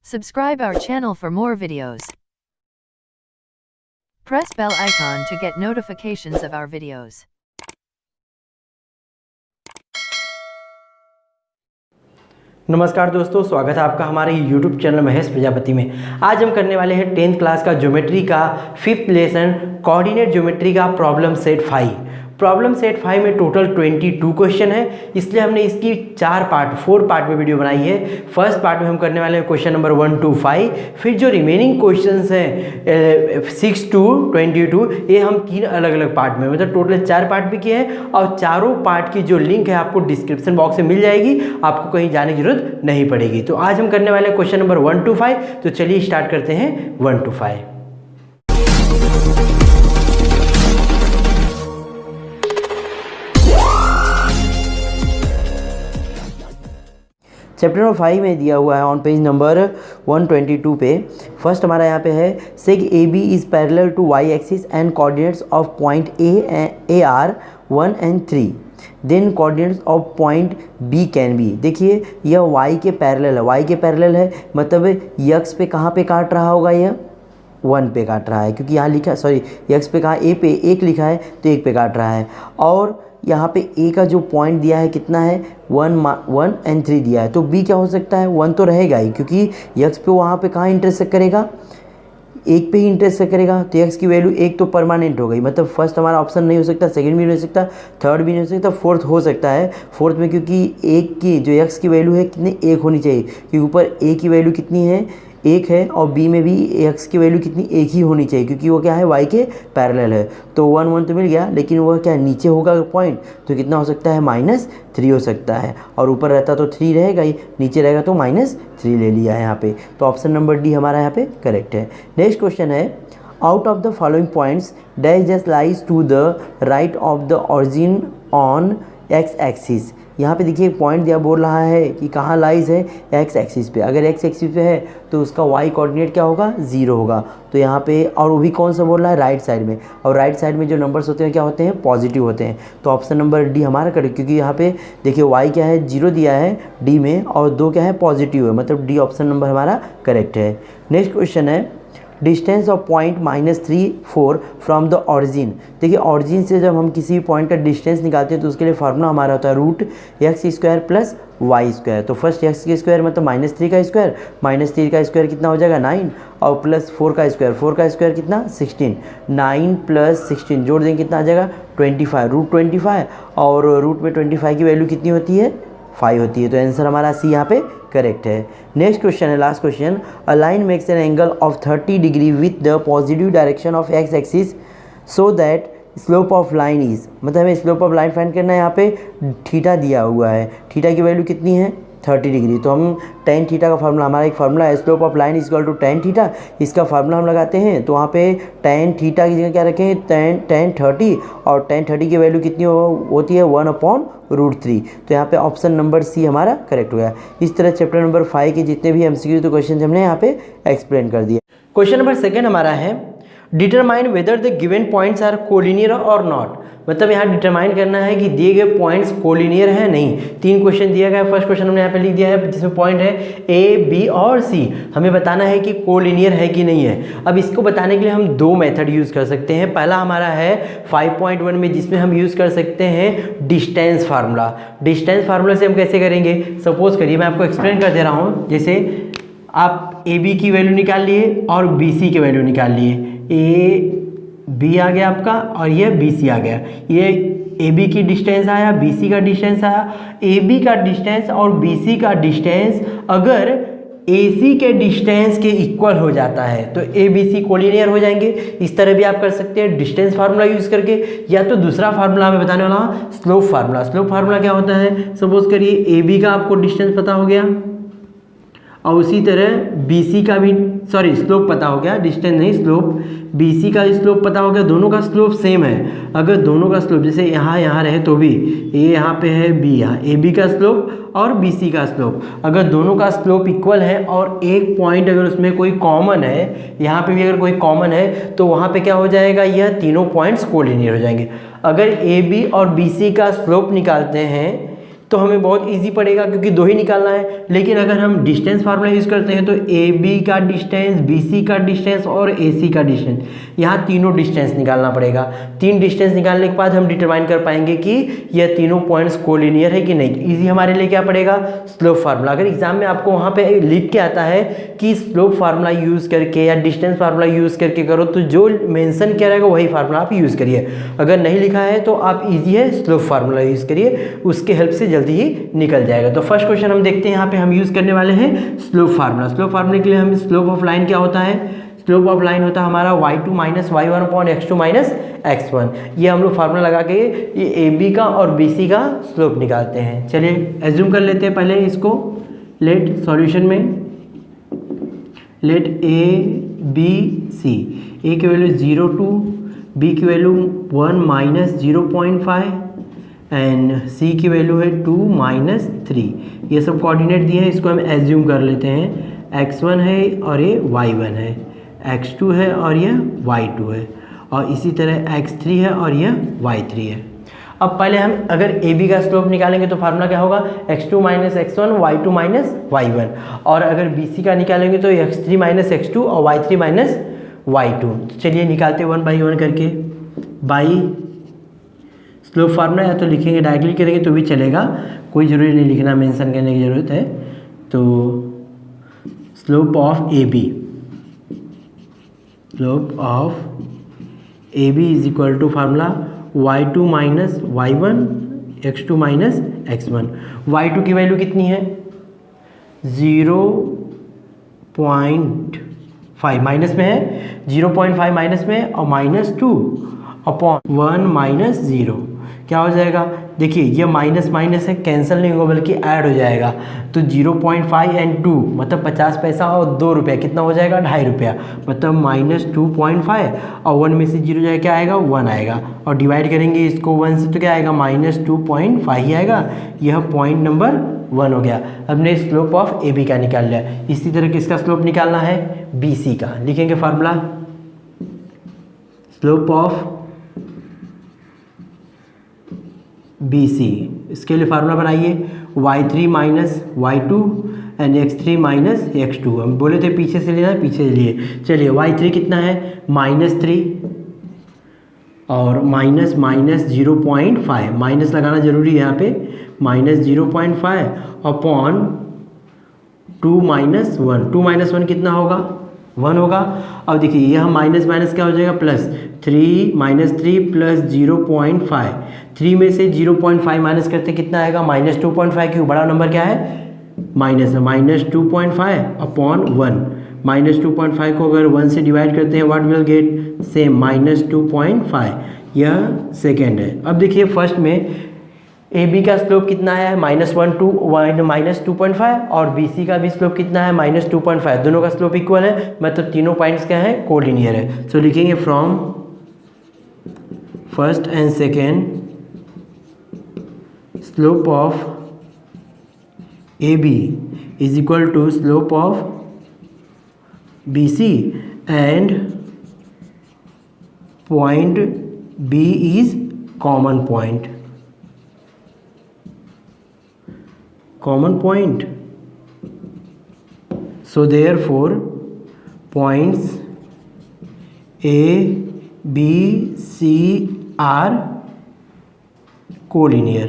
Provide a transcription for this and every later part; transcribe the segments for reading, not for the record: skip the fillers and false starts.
Subscribe our channel for more videos. Press bell icon to get notifications of our videos. नमस्कार दोस्तों, स्वागत है आपका हमारे YouTube चैनल महेश प्रजापति में। आज हम करने वाले हैं 10th क्लास का ज्योमेट्री का 5th लेसन कोऑर्डिनेट ज्योमेट्री का प्रॉब्लम सेट 5। प्रॉब्लम सेट 5 में टोटल 22 क्वेश्चन है, इसलिए हमने इसकी 4 पार्ट में वीडियो बनाई है। फर्स्ट पार्ट में हम करने वाले हैं क्वेश्चन नंबर 1 to 5, फिर जो रिमेनिंग क्वेश्चंस हैं 6 to 22, ये हम 3 अलग अलग पार्ट में, मतलब टोटल 4 पार्ट भी किए हैं। और चारों पार्ट की जो लिंक है आपको डिस्क्रिप्शन बॉक्स में मिल जाएगी, आपको कहीं जाने की जरूरत नहीं पड़ेगी। तो आज हम करने वाले हैं क्वेश्चन नंबर 1 to 5, तो चलिए स्टार्ट करते हैं 1 to 5। चैप्टर नंबर 5 में दिया हुआ है ऑन पेज नंबर 122 पे। फर्स्ट हमारा यहाँ पे है सेग A B is parallel to Y axis and coordinates of point A are 1 and 3, then coordinates of point B can be. देखिए यह वाई के पैरेलल है, वाई के पैरेलल है मतलब यक्स पे कहाँ पे काट रहा होगा, यह 1 पे काट रहा है, क्योंकि यहाँ लिखा यक्स पे कहाँ ए पे 1 लिखा है तो 1 पे काट रहा है। और यहाँ पे ए का जो पॉइंट दिया है कितना है 1 and 3 दिया है, तो बी क्या हो सकता है 1 तो रहेगा ही, क्योंकि यक्स पे वहाँ पे कहाँ इंटरसेक्ट करेगा, 1 पे ही इंटरसेक्ट करेगा। तो एक्स की वैल्यू 1 तो परमानेंट हो गई, मतलब फर्स्ट हमारा ऑप्शन नहीं हो सकता, सेकंड भी नहीं हो सकता, थर्ड भी नहीं हो सकता, फोर्थ हो सकता है। फोर्थ में क्योंकि 1 की जो एक्स की वैल्यू है कितनी 1 होनी चाहिए, क्योंकि ऊपर ए की वैल्यू कितनी है 1 है, और बी में भी एक्स की वैल्यू कितनी 1 ही होनी चाहिए, क्योंकि वो क्या है वाई के पैरेलल है। तो 1 तो मिल गया, लेकिन वह क्या नीचे होगा पॉइंट, तो कितना हो सकता है -3 हो सकता है, और ऊपर रहता तो 3 रहेगा ही, नीचे रहेगा तो -3 ले लिया है यहाँ पे। तो ऑप्शन नंबर डी हमारा यहाँ पे करेक्ट है। नेक्स्ट क्वेश्चन है out of the following points dash just lies to the right of the origin on X axis. यहाँ पे देखिए पॉइंट दिया बोल रहा है कि कहाँ लाइज है एक्स एक्सिस पे। अगर एक्स एक्सिस पे है तो उसका वाई कोऑर्डिनेट क्या होगा 0 होगा। तो यहाँ पे और वो भी कौन सा बोल रहा है राइट साइड में, और राइट साइड में जो नंबर्स होते हैं क्या होते हैं पॉजिटिव होते हैं। तो ऑप्शन नंबर डी हमारा करेक्ट, क्योंकि यहाँ पे देखिए वाई क्या है 0 दिया है डी में, और 2 क्या है पॉजिटिव है, मतलब डी ऑप्शन नंबर हमारा करेक्ट है। नेक्स्ट क्वेश्चन है distance of point -3 4 from the origin. देखिए ऑरिजिन से जब हम किसी पॉइंट का डिस्टेंस निकालते हैं तो उसके लिए फार्मूला हमारा होता है √x² + y²। तो फर्स्ट x के स्क्वायर मतलब -3 का स्क्वायर, -3 का स्क्वायर कितना हो जाएगा 9, और प्लस 4 का स्क्वायर कितना 16, 9 + 16 जोड़ देंगे कितना आ जाएगा 25, √25, और रूट में 25 की वैल्यू कितनी होती है 5 होती है। तो आंसर हमारा सी यहाँ पे करेक्ट है। नेक्स्ट क्वेश्चन है last question, a line makes an angle of 30 degree with the positive direction of x axis so that slope of line is, मतलब हमें स्लोप ऑफ लाइन फाइंड करना है। यहाँ पे थीटा दिया हुआ है, थीटा की वैल्यू कितनी है 30 डिग्री, तो हम tan थीटा का फार्मूला, हमारा एक फार्मूला है slope of line equal to tan theta, इसका फार्मूला हम लगाते हैं। तो वहाँ पे tan थीटा की जगह क्या रखें tan 30, और tan 30 की वैल्यू कितनी होती है 1/√3। तो यहाँ पे ऑप्शन नंबर सी हमारा करेक्ट हो गया। इस तरह चैप्टर नंबर 5 के जितने भी MCQ तो क्वेश्चन हमने यहाँ पे एक्सप्लेन कर दिए। क्वेश्चन नंबर 2 हमारा है determine whether the given points are collinear और नॉट। मतलब यहाँ डिटरमाइन करना है कि दिए गए पॉइंट्स कोलिनियर है नहीं। 3 क्वेश्चन दिया गया है, फर्स्ट क्वेश्चन हमने यहाँ पे लिख दिया है जिसमें पॉइंट है A, B और C। हमें बताना है कि कोलिनियर है कि नहीं है। अब इसको बताने के लिए हम 2 मेथड यूज़ कर सकते हैं। पहला हमारा है 5.1 में, जिसमें हम यूज़ कर सकते हैं डिस्टेंस फार्मूला। डिस्टेंस फार्मूला से हम कैसे करेंगे, सपोज करिए मैं आपको एक्सप्लेन कर दे रहा हूँ। जैसे आप AB की वैल्यू निकाल लिए और BC की वैल्यू निकाल लिए, AB आ गया आपका और ये BC आ गया। ये AB की डिस्टेंस आया, BC का डिस्टेंस आया। AB का डिस्टेंस और BC का डिस्टेंस अगर AC के डिस्टेंस के इक्वल हो जाता है तो ABC कोलिनियर हो जाएंगे। इस तरह भी आप कर सकते हैं डिस्टेंस फार्मूला यूज़ करके, या तो दूसरा फार्मूला हमें बताने वाला हूँ स्लोप फार्मूला। स्लोप फार्मूला क्या होता है, सपोज करिए AB का आपको डिस्टेंस पता हो गया, और उसी तरह BC का भी स्लोप पता हो गया, डिस्टेंस नहीं स्लोप, BC का स्लोप पता हो गया। दोनों का स्लोप सेम है। अगर दोनों का स्लोप जैसे यहाँ रहे तो भी A यहाँ पे है, B यहाँ, AB का स्लोप और BC का स्लोप, अगर दोनों का स्लोप इक्वल है और एक पॉइंट अगर उसमें कोई कॉमन है, यहाँ पे भी अगर कोई कॉमन है, तो वहाँ पे क्या हो जाएगा, यह तीनों पॉइंट्स कोलिनियर हो जाएंगे। अगर AB और BC का स्लोप निकालते हैं तो हमें बहुत इजी पड़ेगा क्योंकि दो ही निकालना है। लेकिन अगर हम डिस्टेंस फार्मूला यूज़ करते हैं तो ए बी का डिस्टेंस, बी सी का डिस्टेंस और ए सी का डिस्टेंस, यहाँ तीनों डिस्टेंस निकालना पड़ेगा। तीन डिस्टेंस निकालने के बाद हम डिटरमाइन कर पाएंगे कि यह तीनों पॉइंट्स कोलिनियर है कि नहीं। इजी हमारे लिए क्या पड़ेगा, स्लोप फार्मूला। अगर एग्जाम में आपको वहाँ पे लिख के आता है कि स्लोप फार्मूला यूज़ करके या डिस्टेंस फार्मूला यूज़ करके करो, तो जो मेंशन किया रहेगा वही फार्मूला आप यूज़ करिए। अगर नहीं लिखा है तो आप इजी है स्लोप फार्मूला यूज़ करिए, उसके हेल्प से जल्दी ही निकल जाएगा। तो फर्स्ट क्वेश्चन हम देखते हैं, यहाँ पे हम यूज़ करने वाले हैं स्लोप फार्मूला। स्लोप फार्मूले के लिए हम स्लोप ऑफ लाइन क्या होता है, स्लोप ऑफ लाइन होता है हमारा y2 minus y1 upon x2 minus x1। ये हम लोग फार्मूला लगा के ये ए बी का और बी सी का स्लोप निकालते हैं। चलिए एज्यूम कर लेते हैं पहले इसको। लेट सॉल्यूशन में लेट ए बी सी, ए की वैल्यू 0 2, बी की वैल्यू 1 माइनस 0.5 एंड सी की वैल्यू है 2 माइनस 3। ये सब कोऑर्डिनेट दिए हैं, इसको हम एज्यूम कर लेते हैं। x1 है और ये y1 है, x2 है और यह y2 है, और इसी तरह x3 है और यह y3 है। अब पहले हम अगर ए बी का स्लोप निकालेंगे तो फार्मूला क्या होगा, x2 minus x1 y2 minus y1, और अगर बी सी का निकालेंगे तो x3 माइनस x2 और y3 माइनस y2। तो चलिए निकालते 1 बाई 1 करके। बाई स्लोप फार्मूला या तो लिखेंगे डायरेक्टली करेंगे तो भी चलेगा, कोई ज़रूरी नहीं लिखना, मेंशन करने की ज़रूरत है। तो slope of A B, slope of A B is equal to formula y2 minus y1 x2 minus x1। y2 की वैल्यू कितनी है 0.5 माइनस में है, 0.5 माइनस में और -2 अपॉन 1 माइनस 0 क्या हो जाएगा, देखिए ये माइनस माइनस है, कैंसिल नहीं होगा बल्कि ऐड हो जाएगा। तो 0.5 एंड 2 मतलब 50 पैसा और 2 रुपया कितना हो जाएगा, 2.5 रुपया, मतलब -2.5 और 1 में से 0 जाएगा क्या आएगा, 1 आएगा, और डिवाइड करेंगे इसको 1 से तो क्या आएगा, -2.5 ही आएगा। यह पॉइंट नंबर 1 हो गया। हमने स्लोप ऑफ ए बी का निकाल लिया। इसी तरह किसका स्लोप निकालना है, बी सी का। लिखेंगे formula slope of B C, इसके लिए फार्मूला बनाइए y3 minus y2 and x3 minus x2। हम बोले थे पीछे से लेना, पीछे से लिए। चलिए y3 कितना है -3 और माइनस 0.5, माइनस लगाना जरूरी है यहाँ पे, -0.5 अपॉन 2 माइनस 1, 2 माइनस 1 कितना होगा, 1 होगा। अब देखिए यह माइनस माइनस क्या हो जाएगा, प्लस 3 माइनस 3 प्लस 0.5, 3 में से 0.5 माइनस करते कितना आएगा, -2.5, क्यों बड़ा नंबर क्या है, माइनस है, -2.5 अपॉन 1। -2.5 को अगर 1 से डिवाइड करते हैं व्हाट विल गेट, सेम -2.5। यह सेकेंड है। अब देखिए फर्स्ट में ए बी का स्लोप कितना है, -2.5 और बी सी का भी स्लोप कितना है, -2.5। दोनों का स्लोप इक्वल है, मतलब तीनों पॉइंट्स क्या है, कोलिनियर है। सो लिखेंगे from first and second slope of A B is equal to slope of B C and point B is common point, common point. So therefore points A, B, C are collinear.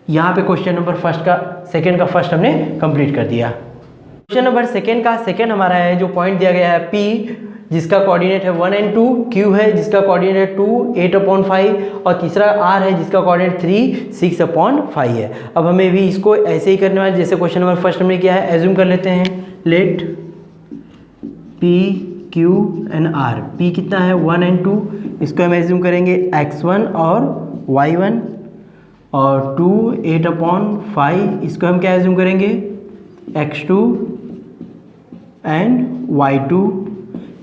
यहाँ पे question number second का first हमने complete कर दिया। Question number second का second हमारा है, जो पॉइंट दिया गया है P जिसका कोऑर्डिनेट है 1 and 2, Q है जिसका कोऑर्डिनेट है 2 8/5, और तीसरा R है जिसका कोऑर्डिनेट 3 6/5 है। अब हमें भी इसको ऐसे ही करने वाले जैसे क्वेश्चन नंबर फर्स्ट हमने किया है। एज्यूम कर लेते हैं let P Q and R। P कितना है 1 and 2, इसको हम एज्यूम करेंगे x1 और y1, और 2 8/5 इसको हम क्या एज्यूम करेंगे, x2 एंड y2।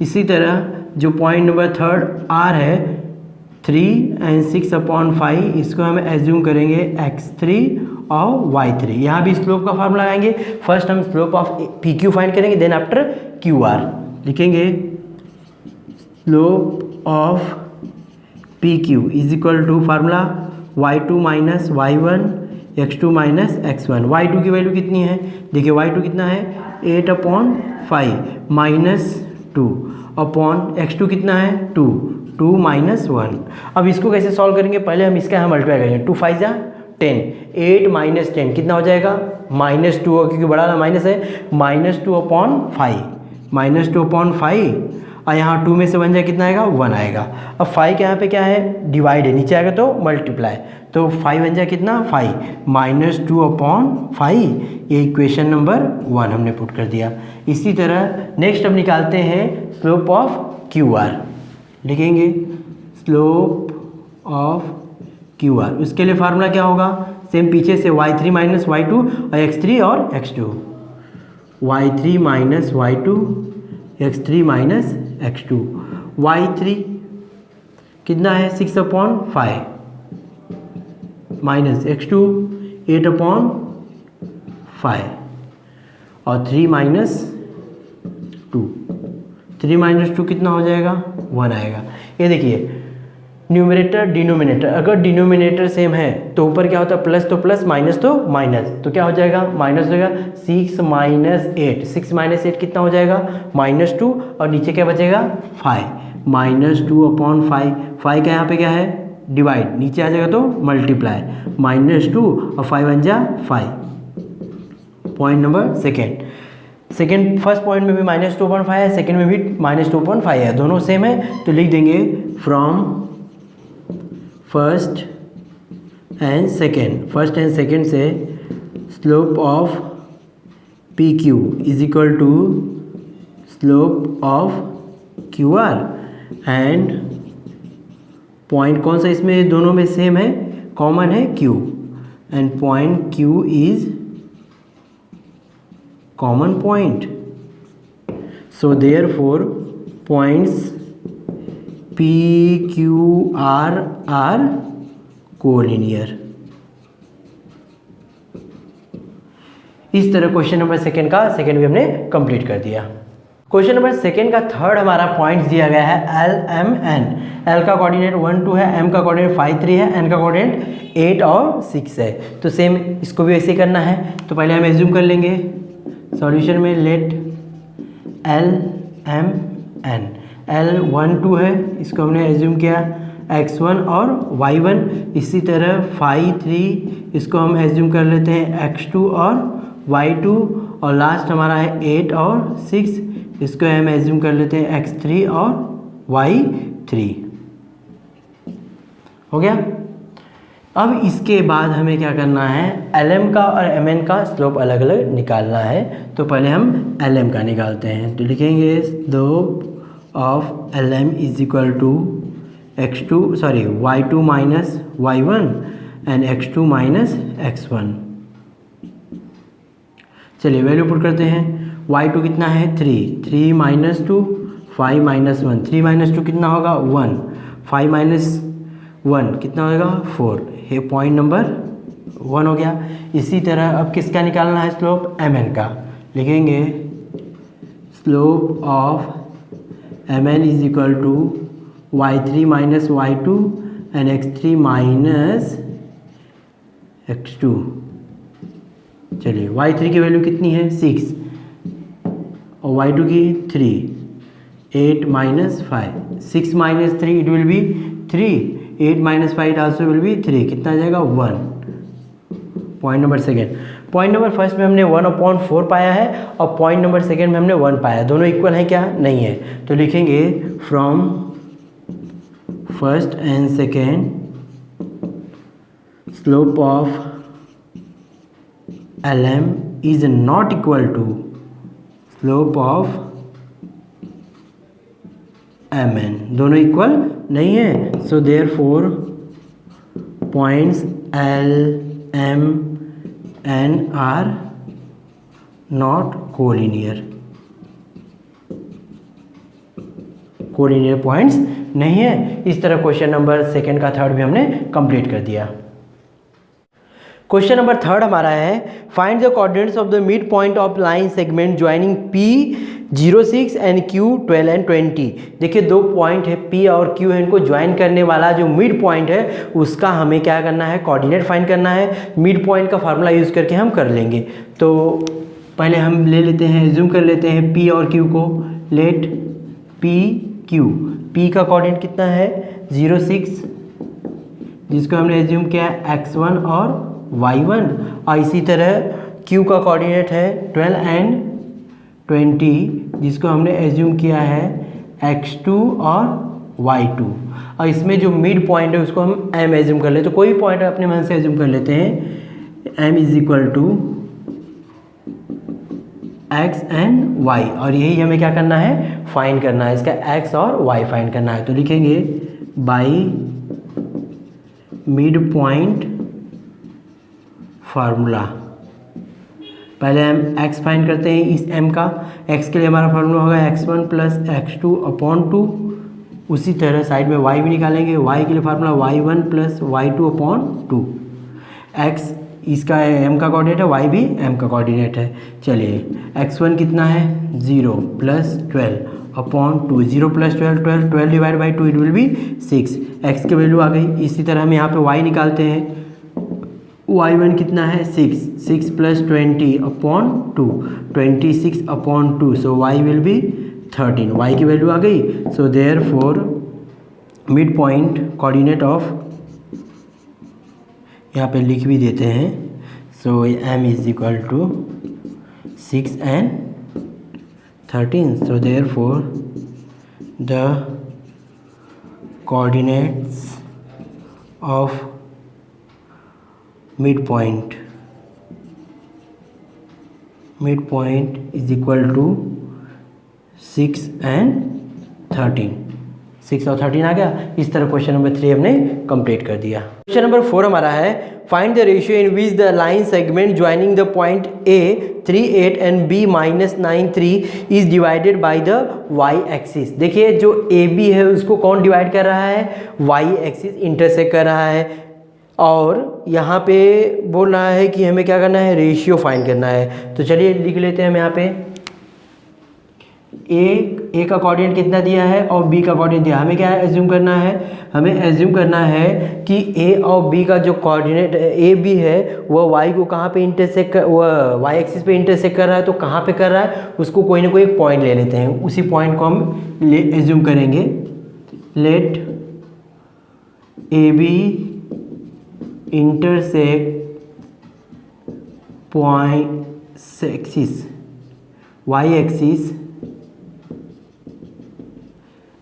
इसी तरह जो पॉइंट नंबर थर्ड R है 3 एंड 6/5, इसको हम एज्यूम करेंगे x3 और y3। यहाँ भी स्लोप का फार्मूला लगाएंगे। फर्स्ट हम slope of P Q find करेंगे, देन आफ्टर क्यू आर लिखेंगे slope of P Q is equal to formula y2 minus y1 x2 minus x1। y2 की वैल्यू कितनी है, देखिए y2 कितना है 8/5 माइनस 2 अपॉन x2 कितना है 2 माइनस 1। अब इसको कैसे सॉल्व करेंगे, पहले हम इसका यहाँ मल्टीप्लाई करेंगे। 2 5 जा 10, 8 माइनस 10 कितना हो जाएगा -2 होगा, क्योंकि बड़ा वाला माइनस है, -2/5 और यहाँ 2 में से 1 जाए कितना आएगा 1 आएगा। अब 5 के यहाँ पे क्या है डिवाइड है, नीचे आएगा तो मल्टीप्लाई, तो 5 बन जाए कितना 5 -2/5, ये इक्वेशन नंबर 1 हमने पुट कर दिया। इसी तरह नेक्स्ट हम निकालते हैं स्लोप ऑफ क्यू आर, लिखेंगे स्लोप ऑफ क्यू आर। उसके लिए फार्मूला क्या होगा, सेम पीछे से y3 माइनस y2 और x3 और x2, y3 minus y2 x3 minus x2। y3 कितना है 6/5 माइनस x2 8/5 और 3 माइनस 2 कितना हो जाएगा 1 आएगा। ये देखिए न्यूमरेटर डिनोमिनेटर, अगर डिनोमिनेटर सेम है तो ऊपर क्या होता है प्लस तो प्लस माइनस तो माइनस, तो क्या हो जाएगा माइनस हो जाएगा 6 माइनस 8, 6 माइनस 8 कितना हो जाएगा -2 और नीचे क्या बचेगा 5 -2/5। 5 का यहाँ पे क्या है डिवाइड, नीचे आ जाएगा तो मल्टीप्लाई, -2 और 5 बन जा 5। Point number second first point में भी -2/5 है, सेकेंड में भी -2/5 है, दोनों सेम है, तो लिख देंगे फ्रॉम फर्स्ट एंड सेकेंड से slope of P Q is equal to slope of Q R, and point कौन सा इसमें दोनों में सेम है कॉमन है Q, and point Q is common point, so therefore points P Q R are collinear. इस तरह क्वेश्चन नंबर सेकेंड भी हमने कंप्लीट कर दिया। क्वेश्चन नंबर सेकेंड का थर्ड हमारा पॉइंट दिया गया है L M N। L का कोऑर्डिनेट 1 2 है, M का कोऑर्डिनेट 5 3 है, N का कोऑर्डिनेट 8 और 6 है। तो सेम इसको भी ऐसे करना है, तो पहले हम एज्यूम कर लेंगे सॉल्यूशन में late L M N। L 1 2 है, इसको हमने एज्यूम किया x1 और y1। इसी तरह 5 3 इसको हम एज्यूम कर लेते हैं x2 और y2, और लास्ट हमारा है 8 और 6, इसको हम एज्यूम कर लेते हैं x3 और y3। हो गया। अब इसके बाद हमें क्या करना है LM का और MN का स्लोप अलग अलग निकालना है, तो पहले हम LM का निकालते हैं, तो लिखेंगे slope of LM is equal to y2 minus y1 and x2 minus x1। चलिए वैल्यू पुट करते हैं, y2 कितना है 3 माइनस 2 5 माइनस 1, 3 माइनस 2 कितना होगा 1, 5 माइनस 1 कितना होगा 4, ये पॉइंट नंबर 1 हो गया। इसी तरह अब किसका निकालना है स्लोप MN का, लिखेंगे slope of MN is equal to y3 minus y2 and x3 minus x2। चलिए y3 की वैल्यू कितनी है 6 और y2 की 3, 8 minus 5, 6 minus 3 it will be 3, 8 minus 5 also will be 3, कितना आ जाएगा 1। Point number second. Point number first में हमने 1/4 पाया है और पॉइंट नंबर सेकेंड में हमने 1 पाया, दोनों इक्वल है क्या नहीं है, तो लिखेंगे from first and second slope of LM is not equal to slope of MN, दोनों इक्वल नहीं है, so therefore points L M N are not collinear points नहीं है। इस तरह क्वेश्चन नंबर सेकेंड का थर्ड भी हमने कंप्लीट कर दिया। क्वेश्चन नंबर 3 हमारा है find the coordinates of the mid point of line segment joining P06 and Q12 and 20। देखिए दो पॉइंट है P और Q है, इनको ज्वाइन करने वाला जो मिड पॉइंट है उसका हमें क्या करना है, कोऑर्डिनेट फाइंड करना है। मिड पॉइंट का फार्मूला यूज़ करके हम कर लेंगे। तो पहले हम ले लेते हैं, एज्यूम कर लेते हैं P और Q को। लेट P Q, P का कोऑर्डिनेट कितना है 06, जिसको हमने एज्यूम किया x1 और y1, और इसी तरह Q का कोऑर्डिनेट है 12 एंड 20, जिसको हमने एज्यूम किया है x2 और y2। और इसमें जो मिड पॉइंट है उसको हम m एज्यूम कर लेते, तो कोई पॉइंट अपने मन से एज्यूम कर लेते हैं। m is equal to x and y, और यही हमें क्या करना है, फाइंड करना है, इसका x और y फाइंड करना है। तो लिखेंगे बाई मिड पॉइंट फार्मूला। पहले हम x फाइंड करते हैं इस m का। x के लिए हमारा फार्मूला होगा x1 प्लस x2 अपॉन 2। उसी तरह साइड में y भी निकालेंगे, y के लिए formula y1 plus y2 upon 2। x इसका m का कोऑर्डिनेट है, y भी m का कोऑर्डिनेट है। चलिए x1 कितना है 0 plus 12 upon 2, 0 plus 12 divide by 2 it will be 6। x की वैल्यू आ गई। इसी तरह हम यहाँ पे y निकालते हैं। y1 कितना है 6 plus 20 upon 2, 26 upon 2, so y will be 13। y की वैल्यू आ गई। So therefore mid point coordinate of, यहाँ पे लिख भी देते हैं। So m is equal to 6 and 13। So therefore the coordinates of midpoint is equal to 6 and 13। 6 और 13 आ गया। इस तरह क्वेश्चन नंबर 3 हमने कंप्लीट कर दिया। क्वेश्चन नंबर 4 हमारा है find the ratio in which the line segment joining the point A 38 and B -93 is divided by the y axis. देखिए जो AB है उसको कौन डिवाइड कर रहा है, y एक्सिस इंटरसेक्ट कर रहा है। और यहाँ पे बोल रहा है कि हमें क्या करना है, रेशियो फाइंड करना है। तो चलिए लिख लेते हैं हम यहाँ पे ए का कोऑर्डिनेट कितना दिया है और बी का कोऑर्डिनेट दिया है। हमें क्या एज्यूम करना है, हमें एज्यूम करना है कि ए और बी का जो कोऑर्डिनेट ए बी है वह वाई को कहाँ पे इंटरसेक्ट, वह वाई एक्सिस पे इंटरसेक्ट कर रहा है। तो कहाँ पे कर रहा है, उसको कोई ना कोई एक पॉइंट ले लेते हैं। उसी पॉइंट को हम एज्यूम करेंगे। Let A B intersect point axis Y axis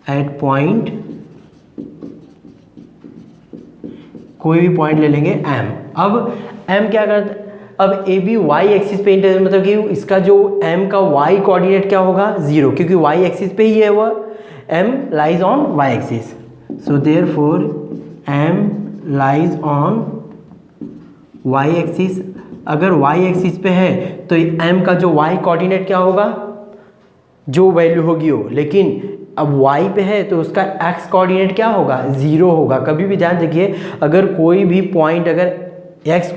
at point, कोई भी पॉइंट ले लेंगे m। अब m क्या करता है, अब ए बी वाई एक्सिस पे इंटरसेक्ट, मतलब कि इसका जो m का y कोऑर्डिनेट क्या होगा 0, क्योंकि y एक्सिस पे ही है वह, m lies on y axis. So therefore m lies on y axis. अगर y एक्सिस पे है तो m का जो y कोऑर्डिनेट क्या होगा, जो वैल्यू होगी वो, लेकिन अब y पे है तो उसका x कोऑर्डिनेट क्या होगा 0 होगा। कभी भी ध्यान रखिए, अगर कोई भी पॉइंट अगर x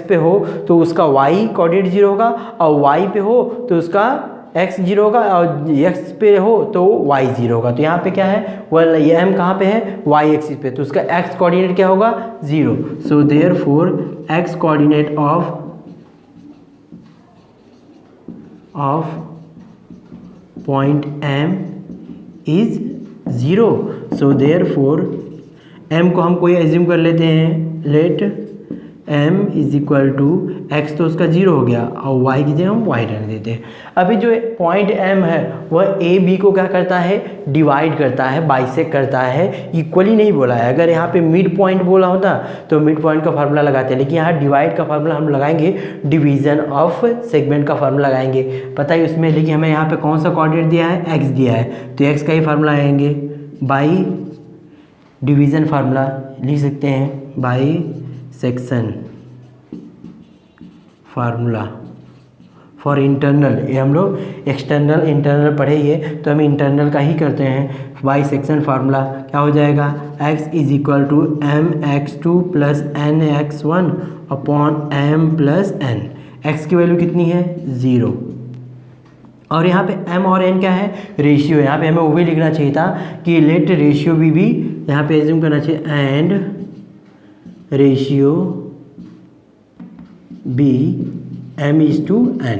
पे हो तो उसका y कोऑर्डिनेट 0 होगा, और y पे हो तो उसका x 0 होगा, और x पे हो तो y 0 होगा। तो यहाँ पे क्या है, वह ये m कहाँ पे है y एक्सिस पे, तो उसका x कोऑर्डिनेट क्या होगा 0। So therefore x coordinate of point m is 0। So therefore m को हम कोई एज्यूम कर लेते हैं। Let m is equal to x, तो उसका 0 हो गया, और y की जगह हम y रहने देते हैं। अभी जो पॉइंट m है वह a b को क्या करता है, डिवाइड करता है, बाइसेक्ट करता है, इक्वली नहीं बोला है। अगर यहाँ पे मिड पॉइंट बोला होता तो मिड पॉइंट का फार्मूला लगाते हैं, लेकिन यहाँ डिवाइड का फार्मूला हम लगाएंगे, डिवीजन ऑफ सेगमेंट का फार्मूला लगाएंगे। पता है उसमें, लेकिन हमें यहाँ पे कौन सा कोऑर्डिनेट दिया है, x दिया है, तो x का ही फार्मूला आएंगे बाई डिवीज़न फार्मूला लिख सकते हैं, by section formula for internal. ये हम लोग एक्सटर्नल इंटरनल पढ़े ही है, तो हम इंटरनल का ही करते हैं। बाई सेक्शन फार्मूला क्या हो जाएगा, x is equal to mx2 plus nx1 upon m plus n। x की वैल्यू कितनी है, 0। और यहाँ पे m और n क्या है, रेशियो। यहाँ पे हमें वो भी लिखना चाहिए था कि लेट रेशियो भी यहाँ पे एज्यूम करना चाहिए, and ratio B m:n।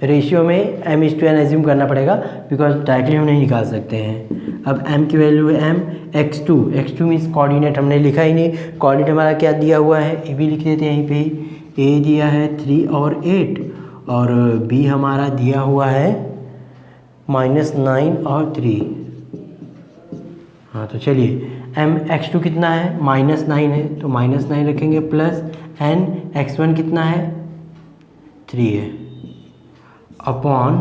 Ratio में m:n एज्यूम करना पड़ेगा बिकॉज डायरेक्टली हम नहीं निकाल सकते हैं। अब m की वैल्यू है m, x2 मीन्स कोऑर्डिनेट हमने लिखा ही नहीं, कोऑर्डिनेट हमारा क्या दिया हुआ है, ए भी लिख देते हैं यहीं पे। a दिया है 3 और 8 और b हमारा दिया हुआ है -9 और 3। हाँ तो चलिए x2 कितना है, -9 है तो -9 रखेंगे, प्लस x1 कितना है, 3 है, अपॉन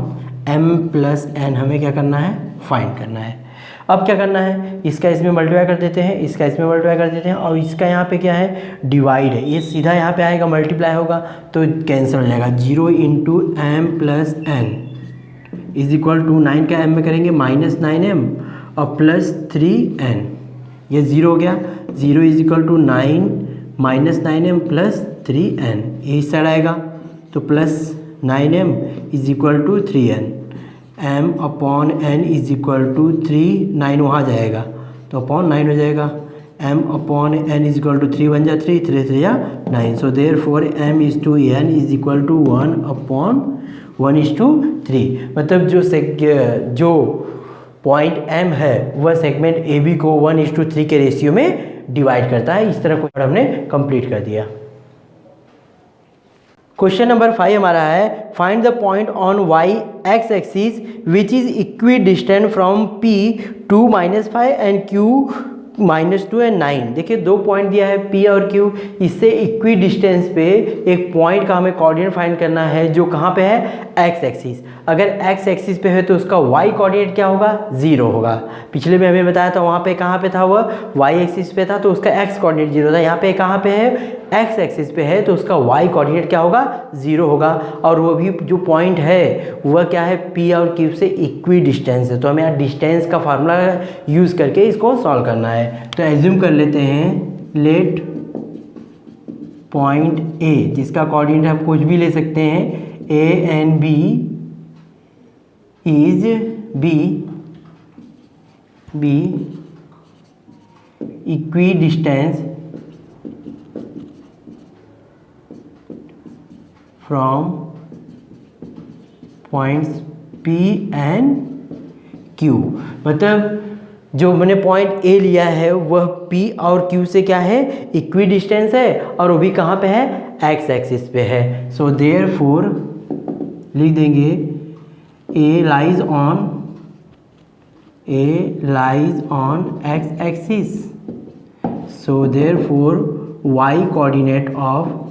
m प्लस n हमें क्या करना है, फाइंड करना है। अब क्या करना है, इसका इसमें मल्टीप्लाई कर देते हैं, इसका इसमें मल्टीप्लाई कर देते हैं, और इसका यहाँ पे क्या है, डिवाइड है, ये सीधा यहाँ पे आएगा, मल्टीप्लाई होगा तो कैंसिल हो जाएगा। 0 into m plus n is equal to 9 का m में करेंगे -9m और प्लस 3n, ये 0 हो गया। 0 is equal to 9 -9m plus 3n, ये इस साइड आएगा तो plus 9m is equal to 3n, m upon n is equal to 3, 9 वहाँ जाएगा तो अपॉन 9 हो जाएगा, m upon n is equal to 3 बन जा 3, 3 3 9। So therefore m is to n is equal to 1 upon 1:3। मतलब जो पॉइंट m है वह सेगमेंट ए बी को 1:3 के रेशियो में डिवाइड करता है। इस तरह को हमने कंप्लीट कर दिया। क्वेश्चन नंबर 5 हमारा है, find the point on y x axis which is equi distant from p 2 -5 and q -2 and 9। देखिए दो पॉइंट दिया है p और q, इससे इक्वी डिस्टेंस पे एक पॉइंट का हमें कोऑर्डिनेट फाइंड करना है जो कहाँ पे है, x एक्सिस। अगर x एक्सिस पे है तो उसका y कोऑर्डिनेट क्या होगा, 0 होगा। पिछले में हमें बताया था वहाँ पे कहाँ पे था, वह y एक्सिस पे था तो उसका x कोऑर्डिनेट 0 था। यहाँ पे कहाँ पे है, x एक्सिस पे है तो उसका y कोऑर्डिनेट क्या होगा, 0 होगा। और वो भी जो पॉइंट है वह क्या है, p और q से इक्वी डिस्टेंस है। तो हमें यहाँ डिस्टेंस का फार्मूला यूज़ करके इसको सॉल्व करना है। तो एज्यूम कर लेते हैं, लेट पॉइंट a जिसका कोऑर्डिनेट हम कुछ भी ले सकते हैं, a and b is b equi distance from points P and Q। मतलब जो मैंने पॉइंट A लिया है वह P और Q से क्या है, इक्वी डिस्टेंस है, और वो भी कहाँ पे है, x एक्सिस पे है। सो देयरफॉर लिख देंगे A lies on x axis. So therefore y coordinate of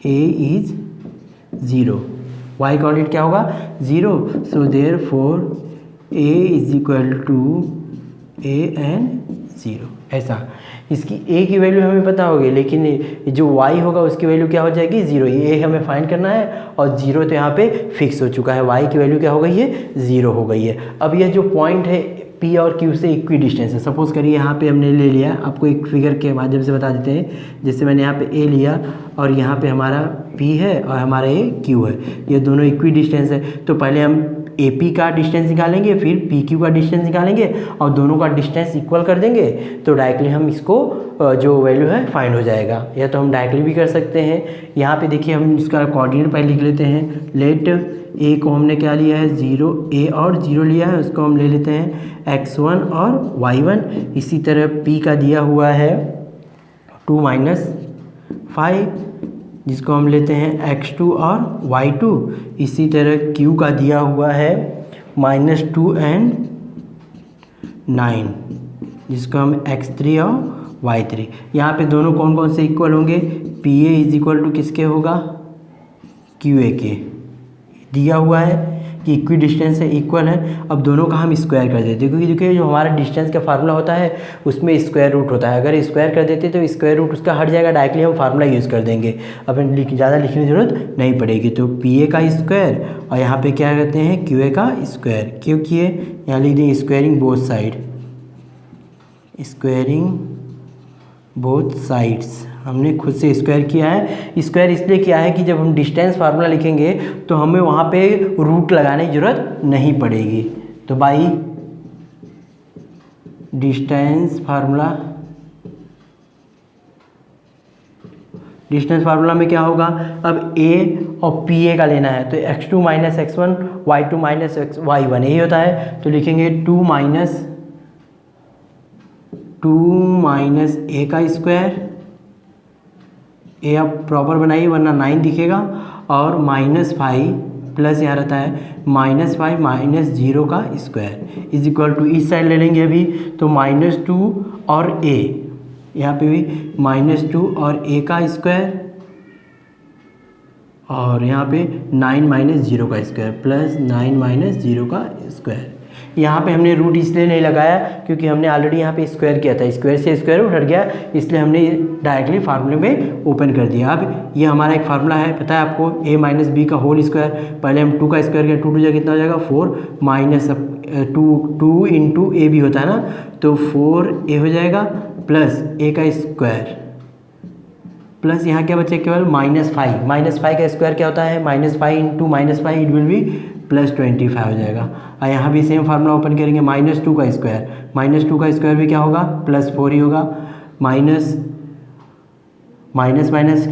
A is 0, y coordinate क्या होगा, 0। So therefore A is equal to A and 0। ऐसा इसकी A की वैल्यू हमें पता होगी, लेकिन जो y होगा उसकी वैल्यू क्या हो जाएगी, 0। ये हमें फाइंड करना है और 0 तो यहाँ पे फिक्स हो चुका है, y की वैल्यू क्या हो गई है, 0 हो गई है। अब यह जो पॉइंट है P और Q से इक्वी डिस्टेंस है। सपोज़ करिए यहाँ पे हमने ले लिया, आपको एक फिगर के माध्यम से बता देते हैं। जैसे मैंने यहाँ पे A लिया और यहाँ पे हमारा P है और हमारा ये Q है, ये दोनों इक्वी डिस्टेंस है। तो पहले हम AP का डिस्टेंस निकालेंगे, फिर PQ का डिस्टेंस निकालेंगे और दोनों का डिस्टेंस इक्वल कर देंगे तो डायरेक्टली हम इसको जो वैल्यू है फाइंड हो जाएगा। या तो हम डायरेक्टली भी कर सकते हैं। यहाँ पे देखिए हम इसका कोऑर्डिनेट पहले लिख लेते हैं। लेट A को हमने क्या लिया है, 0, A और 0 लिया है, उसको हम ले लेते हैं x1 और y1। इसी तरह P का दिया हुआ है 2 - 5, जिसको हम लेते हैं x2 और y2। इसी तरह Q का दिया हुआ है -2 एंड 9, जिसको हम x3 और y3। यहाँ पे दोनों कौन कौन से इक्वल होंगे, PA इज इक्वल टू किसके होगा, QA के दिया हुआ है। कि इक्वी डिस्टेंस है, इक्वल है। अब दोनों का हम स्क्वायर कर देते हैं, क्योंकि देखिए जो हमारा डिस्टेंस का फार्मूला होता है उसमें स्क्वायर रूट होता है। अगर स्क्वायर कर देते तो स्क्वायर रूट उसका हट जाएगा, डायरेक्टली हम फार्मूला यूज़ कर देंगे, अब ज़्यादा लिखने की जरूरत नहीं पड़ेगी। तो पी ए का स्क्वायर और यहाँ पे क्या करते हैं क्यू ए का स्क्वायर, क्यों किए यहाँ लिख देंगे squaring both side, squaring both sides हमने खुद से स्क्वायर किया है। स्क्वायर इसलिए किया है कि जब हम डिस्टेंस फार्मूला लिखेंगे तो हमें वहाँ पे रूट लगाने की ज़रूरत नहीं पड़ेगी। तो बाई डिस्टेंस फार्मूला में क्या होगा, अब a और पी ए का लेना है तो x2 minus x1 y2 minus y1 यही होता है। तो लिखेंगे 2 माइनस ए का स्क्वायर, ए आप प्रॉपर बनाइए वरना 9 दिखेगा, और -5 प्लस यहाँ रहता है -5 माइनस 0 का स्क्वायर इज इक्वल टू, इस साइड ले लेंगे अभी तो -2 और a, यहाँ पे भी -2 और a का स्क्वायर, और यहाँ पे 9 माइनस 0 का स्क्वायर प्लस 9 माइनस 0 का स्क्वायर। यहाँ पे हमने रूट इसलिए नहीं लगाया क्योंकि हमने ऑलरेडी यहाँ पे स्क्वायर किया था, स्क्वायर से स्क्वायर रूट हट गया, इसलिए हमने डायरेक्टली फार्मूले में ओपन कर दिया। अब ये हमारा एक फार्मूला है, पता है आपको, a माइनस बी का होल स्क्वायर, पहले हम 2 का स्क्वायर किया, 2 जगह कितना हो जाएगा 4 माइनस 2 इंटू ए भी होता है ना, तो 4a हो जाएगा प्लस a का स्क्वायर प्लस यहाँ क्या बचे केवल -5 का स्क्वायर क्या होता है -5 इंटू -5 इट विल बी +25 हो जाएगा। और यहाँ भी सेम फार्मूला ओपन करेंगे, -2 का स्क्वायर भी क्या होगा +4 ही होगा, माइनस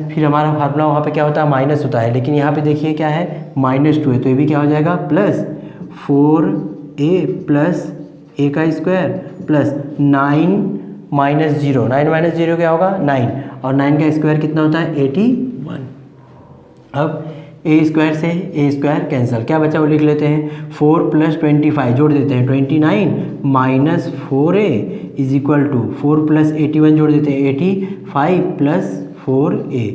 फिर हमारा फार्मूला वहाँ पे क्या होता है माइनस होता है, लेकिन यहाँ पे देखिए क्या है -2 है तो ये भी क्या हो जाएगा +4a प्लस a का स्क्वायर प्लस 9 माइनस 0 क्या होगा 9, और 9 का स्क्वायर कितना होता है 81। अब a स्क्वायर से a स्क्वायर कैंसिल, क्या बचा वो लिख लेते हैं, 4 प्लस 25 जोड़ देते हैं 29 minus 4a is equal to 4 plus 81 जोड़ देते हैं 85 प्लस 4a।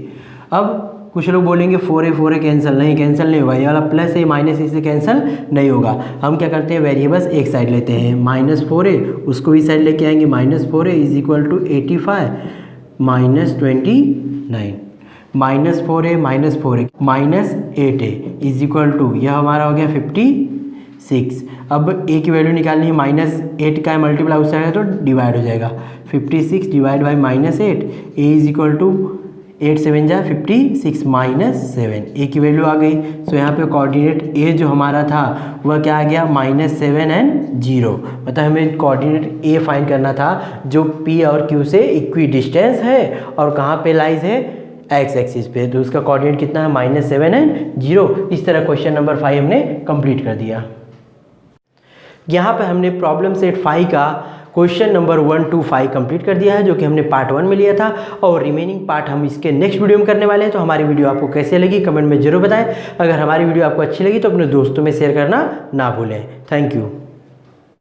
अब कुछ लोग बोलेंगे 4a कैंसिल नहीं होगा, ये वाला प्लस a माइनस a से कैंसिल नहीं होगा। हम क्या करते हैं वेरिएबल्स एक साइड लेते हैं, -4a उसको इस साइड लेके आएंगे, -4a is equal to 85 minus 29 -4a minus 8a is equal to, यह हमारा हो गया 56। अब a की वैल्यू निकालनी है, -8 का मल्टीप्लाई उस साइड है तो डिवाइड हो जाएगा, 56 divide by -8 a is equal to 8 7 जा 56 -7, a की वैल्यू आ गई। सो यहाँ पे कोऑर्डिनेट a जो हमारा था वह क्या आ गया -7 एंड 0, मतलब हमें कोऑर्डिनेट a फाइंड करना था जो p और q से इक्वी डिस्टेंस है और कहाँ पे लाइज है x एक्सिस पे, तो उसका कोऑर्डिनेट कितना है -7 एंड 0। इस तरह क्वेश्चन नंबर 5 हमने कंप्लीट कर दिया। यहाँ पे हमने प्रॉब्लम सेट 5 का क्वेश्चन नंबर 1 to 5 कंप्लीट कर दिया है, जो कि हमने पार्ट 1 में लिया था, और रिमेनिंग पार्ट हम इसके नेक्स्ट वीडियो में करने वाले हैं। तो हमारी वीडियो आपको कैसे लगी कमेंट में जरूर बताएं। अगर हमारी वीडियो आपको अच्छी लगी तो अपने दोस्तों में शेयर करना ना भूलें। Thank you.